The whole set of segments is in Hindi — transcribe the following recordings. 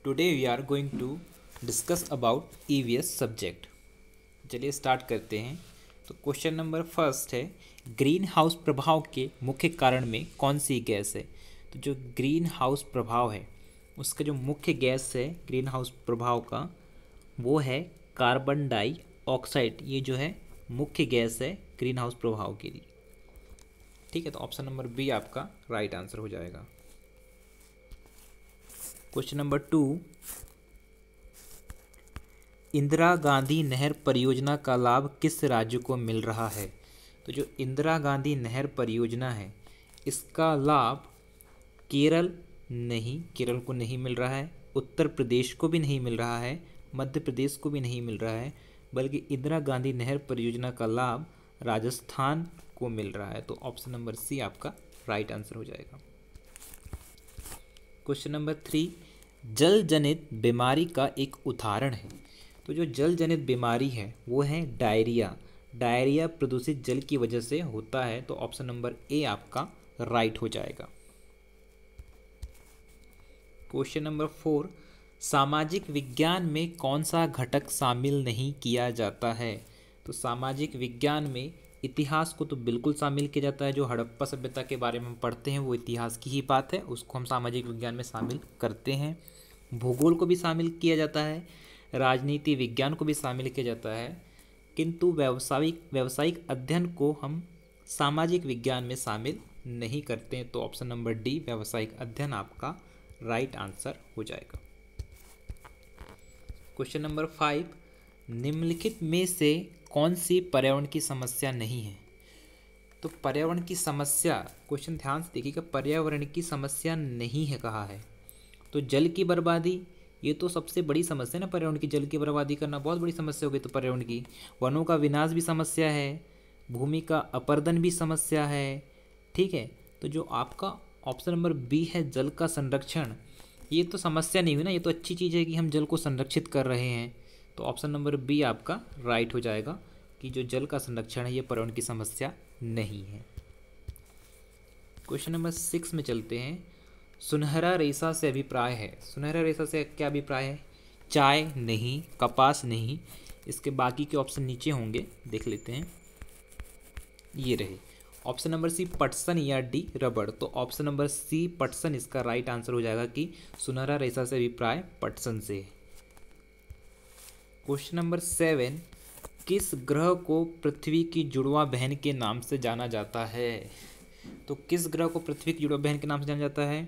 Today we are going to discuss about EVS subject. चलिए स्टार्ट करते हैं। तो क्वेश्चन नंबर फर्स्ट है, ग्रीन हाउस प्रभाव के मुख्य कारण में कौन सी गैस है। तो जो ग्रीन हाउस प्रभाव है उसका जो मुख्य गैस है ग्रीन हाउस प्रभाव का वो है कार्बन डाइऑक्साइड। ये जो है मुख्य गैस है ग्रीन हाउस प्रभाव के लिए। ठीक है, तो ऑप्शन नंबर बी आपका राइट आंसर हो जाएगा। क्वेश्चन नंबर 2, इंदिरा गांधी नहर परियोजना का लाभ किस राज्य को मिल रहा है। तो जो इंदिरा गांधी नहर परियोजना है इसका लाभ केरल को नहीं मिल रहा है, उत्तर प्रदेश को भी नहीं मिल रहा है, मध्य प्रदेश को भी नहीं मिल रहा है, बल्कि इंदिरा गांधी नहर परियोजना का लाभ राजस्थान को मिल रहा है। तो ऑप्शन नंबर सी आपका राइट आंसर हो जाएगा। क्वेश्चन नंबर 3, जल जनित बीमारी का एक उदाहरण है। तो जो जल जनित बीमारी है वो है डायरिया। डायरिया प्रदूषित जल की वजह से होता है। तो ऑप्शन नंबर ए आपका राइट हो जाएगा। क्वेश्चन नंबर 4, सामाजिक विज्ञान में कौन सा घटक शामिल नहीं किया जाता है। तो सामाजिक विज्ञान में इतिहास को तो बिल्कुल शामिल किया जाता है। जो हड़प्पा सभ्यता के बारे में हम पढ़ते हैं वो इतिहास की ही बात है, उसको हम सामाजिक विज्ञान में शामिल करते हैं। भूगोल को भी शामिल किया जाता है, राजनीति विज्ञान को भी शामिल किया जाता है, किंतु व्यावसायिक अध्ययन को हम सामाजिक विज्ञान में शामिल नहीं करते हैं। तो ऑप्शन नंबर डी व्यावसायिक अध्ययन आपका राइट आंसर हो जाएगा। क्वेश्चन नंबर 5, निम्नलिखित में से कौन सी पर्यावरण की समस्या नहीं है। तो पर्यावरण की समस्या, क्वेश्चन ध्यान से देखिएगा, पर्यावरण की समस्या नहीं है कहा है। तो जल की बर्बादी ये तो सबसे बड़ी समस्या है ना, पर्यावरण की जल की बर्बादी करना बहुत बड़ी समस्या हो गई। तो पर्यावरण की, वनों का विनाश भी समस्या है, भूमि का अपरदन भी समस्या है। ठीक है, तो जो आपका ऑप्शन नंबर बी है जल का संरक्षण, ये तो समस्या नहीं हुई ना, ये तो अच्छी चीज़ है कि हम जल को संरक्षित कर रहे हैं। तो ऑप्शन नंबर बी आपका राइट हो जाएगा कि जो जल का संरक्षण है ये पर्यावरण की समस्या नहीं है। क्वेश्चन नंबर 6 में चलते हैं। सुनहरा रेशा से अभिप्राय है। सुनहरा रेशा से क्या अभिप्राय है? चाय नहीं, कपास नहीं। इसके बाकी के ऑप्शन नीचे होंगे, देख लेते हैं। ये रहे ऑप्शन नंबर सी पटसन या डी रबड़। तो ऑप्शन नंबर सी पटसन इसका राइट आंसर हो जाएगा कि सुनहरा रेशा से अभिप्राय पटसन से है। क्वेश्चन नंबर 7, किस ग्रह को पृथ्वी की जुड़वा बहन के नाम से जाना जाता है। तो किस ग्रह को पृथ्वी की जुड़वा बहन के नाम से जाना जाता है?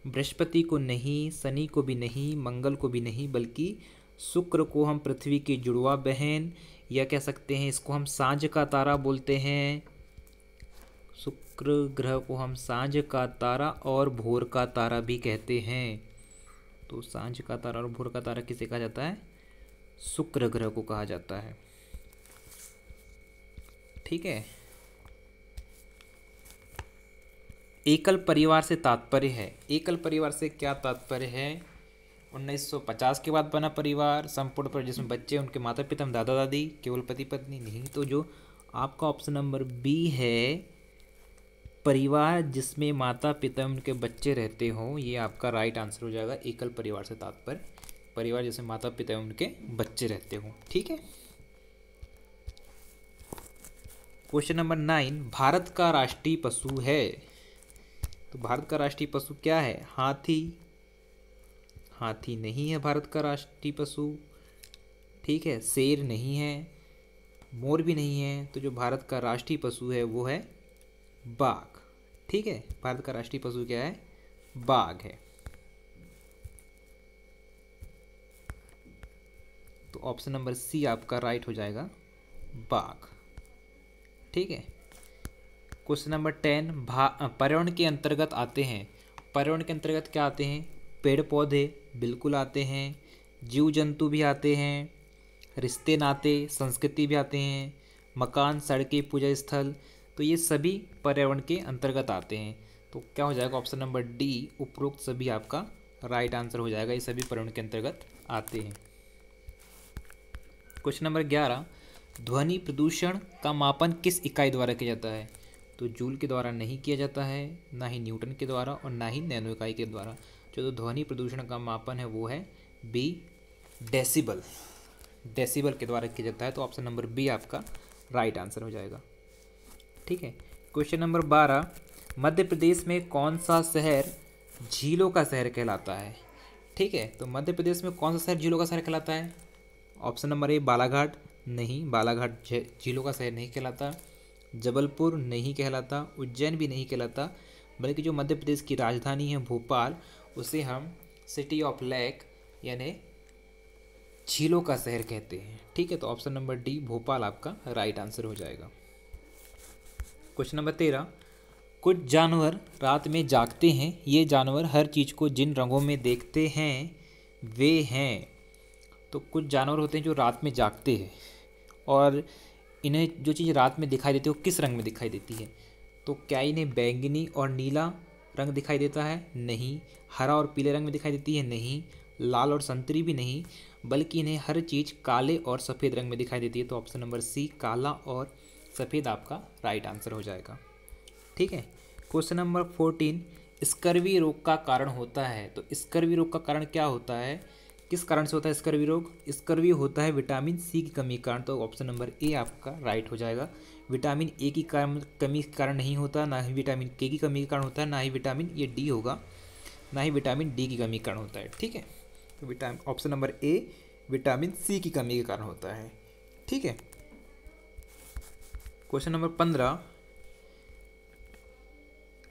बृहस्पति को नहीं, शनि को भी नहीं, मंगल को भी नहीं, बल्कि शुक्र को हम पृथ्वी की जुड़वा बहन या कह सकते हैं इसको हम सांझ का तारा बोलते हैं। शुक्र ग्रह को हम सांझ का तारा और भोर का तारा भी कहते हैं। तो सांझ का तारा और भोर का तारा किसे कहा जाता है? शुक्र ग्रह को कहा जाता है। ठीक है, एकल परिवार से तात्पर्य है। एकल परिवार से क्या तात्पर्य है? 1950 के बाद बना परिवार, संपूर्ण परिवार जिसमें बच्चे, उनके माता पिता, दादा दादी, केवल पति पत्नी नहीं। तो जो आपका ऑप्शन नंबर बी है, परिवार जिसमें माता पिता उनके बच्चे रहते हों, ये आपका राइट आंसर हो जाएगा। एकल परिवार से तात्पर्य परिवार जिसमें माता पिता उनके बच्चे रहते हों। ठीक है। क्वेश्चन नंबर 9, भारत का राष्ट्रीय पशु है। तो भारत का राष्ट्रीय पशु क्या है? हाथी। हाथी नहीं है भारत का राष्ट्रीय पशु। ठीक है, शेर नहीं है, मोर भी नहीं है। तो जो भारत का राष्ट्रीय पशु है वो है बाघ। ठीक है, भारत का राष्ट्रीय पशु क्या है? बाघ है। तो ऑप्शन नंबर सी आपका राइट हो जाएगा, बाघ। ठीक है। क्वेश्चन नंबर 10, पर्यावरण के अंतर्गत आते हैं। पर्यावरण के अंतर्गत क्या आते हैं? पेड़ पौधे बिल्कुल आते हैं, जीव जंतु भी आते हैं, रिश्ते नाते संस्कृति भी आते हैं, मकान, सड़कें, पूजा स्थल। तो ये सभी पर्यावरण के अंतर्गत आते हैं। तो क्या हो जाएगा? ऑप्शन नंबर डी उपरोक्त सभी आपका राइट आंसर हो जाएगा। ये सभी पर्यावरण के अंतर्गत आते हैं। क्वेश्चन नंबर 11, ध्वनि प्रदूषण का मापन किस इकाई द्वारा किया जाता है? तो जूल के द्वारा नहीं किया जाता है, ना ही न्यूटन के द्वारा और ना ही नैनो इकाई के द्वारा। जो ध्वनि प्रदूषण का मापन है वो है बी, डेसिबल। डेसिबल के द्वारा किया जाता है, तो ऑप्शन नंबर बी आपका राइट आंसर हो जाएगा। ठीक है। क्वेश्चन नंबर 12, मध्य प्रदेश में कौन सा शहर झीलों का शहर कहलाता है? ठीक है, तो मध्य प्रदेश में कौन सा शहर झीलों का शहर कहलाता है? ऑप्शन नंबर ए बालाघाट, नहीं, बालाघाट झीलों का शहर नहीं कहलाता। जबलपुर नहीं कहलाता, उज्जैन भी नहीं कहलाता, बल्कि जो मध्य प्रदेश की राजधानी है भोपाल, उसे हम सिटी ऑफ लेक यानी झीलों का शहर कहते हैं। ठीक है, तो ऑप्शन नंबर डी भोपाल आपका राइट आंसर हो जाएगा। क्वेश्चन नंबर 13, कुछ जानवर रात में जागते हैं, ये जानवर हर चीज़ को जिन रंगों में देखते हैं वे हैं। तो कुछ जानवर होते हैं जो रात में जागते हैं और इन्हें जो चीज़ रात में दिखाई देती है वो किस रंग में दिखाई देती है? तो क्या इन्हें बैंगनी और नीला रंग दिखाई देता है? नहीं। हरा और पीले रंग में दिखाई देती है? नहीं। लाल और संतरी भी नहीं, बल्कि इन्हें हर चीज़ काले और सफ़ेद रंग में दिखाई देती है। तो ऑप्शन नंबर सी काला और सफ़ेद आपका राइट आंसर हो जाएगा। ठीक है। क्वेश्चन नंबर 14, स्कर्वी रोग का कारण होता है। तो स्कर्वी रोग का कारण क्या होता है? किस कारण से होता है स्कर्वी रोग? स्कर्वी होता है विटामिन सी की कमी के कारण। तो ऑप्शन नंबर ए आपका राइट हो जाएगा। विटामिन ए की कमी के कारण नहीं होता, ना ही विटामिन के की कमी के कारण होता है, ना ही विटामिन ये डी होगा, ना ही विटामिन डी की कमी के कारण होता है। ठीक है, तो option number A vitamin C की कमी के कारण होता है। ठीक है। क्वेश्चन नंबर 15,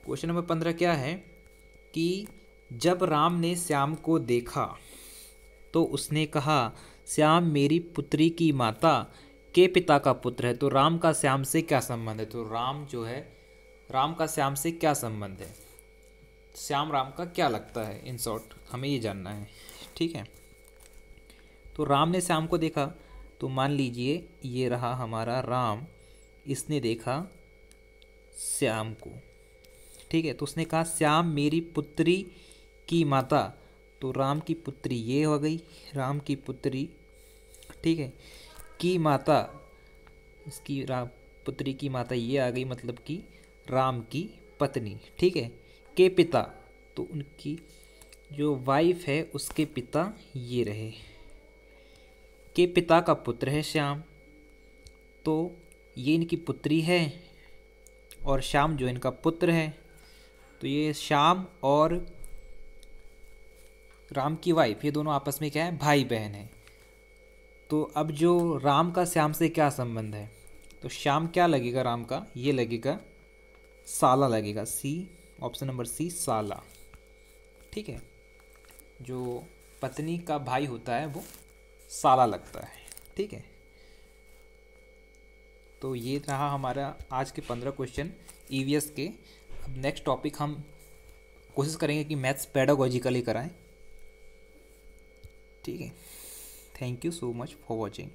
क्वेश्चन नंबर 15 क्या है कि जब राम ने श्याम को देखा तो उसने कहा, श्याम मेरी पुत्री की माता के पिता का पुत्र है। तो राम का श्याम से क्या संबंध है? तो राम जो है, राम का श्याम से क्या संबंध है? श्याम राम का क्या लगता है? इन शॉर्ट हमें ये जानना है। ठीक है, तो राम ने श्याम को देखा, तो मान लीजिए ये रहा हमारा राम, इसने देखा श्याम को। ठीक है, तो उसने कहा श्याम मेरी पुत्री की माता, तो राम की पुत्री ये हो गई, राम की पुत्री। ठीक है, की माता, इसकी राम पुत्री की माता ये आ गई, मतलब कि राम की पत्नी। ठीक है, के पिता, तो उनकी जो वाइफ है उसके पिता ये रहे, के पिता का पुत्र है श्याम, तो ये इनकी पुत्री है और श्याम जो इनका पुत्र है। तो ये श्याम और राम की वाइफ, ये दोनों आपस में क्या है? भाई बहन है। तो अब जो राम का श्याम से क्या संबंध है? तो श्याम क्या लगेगा राम का? ये लगेगा साला लगेगा, सी, ऑप्शन नंबर सी साला। ठीक है, जो पत्नी का भाई होता है वो साला लगता है। ठीक है, तो ये रहा हमारा आज के 15 क्वेश्चन ईवीएस के। अब नेक्स्ट टॉपिक हम कोशिश करेंगे कि मैथ्स पेडागॉजिकली कराएं। ठीक है, thank you so much for watching.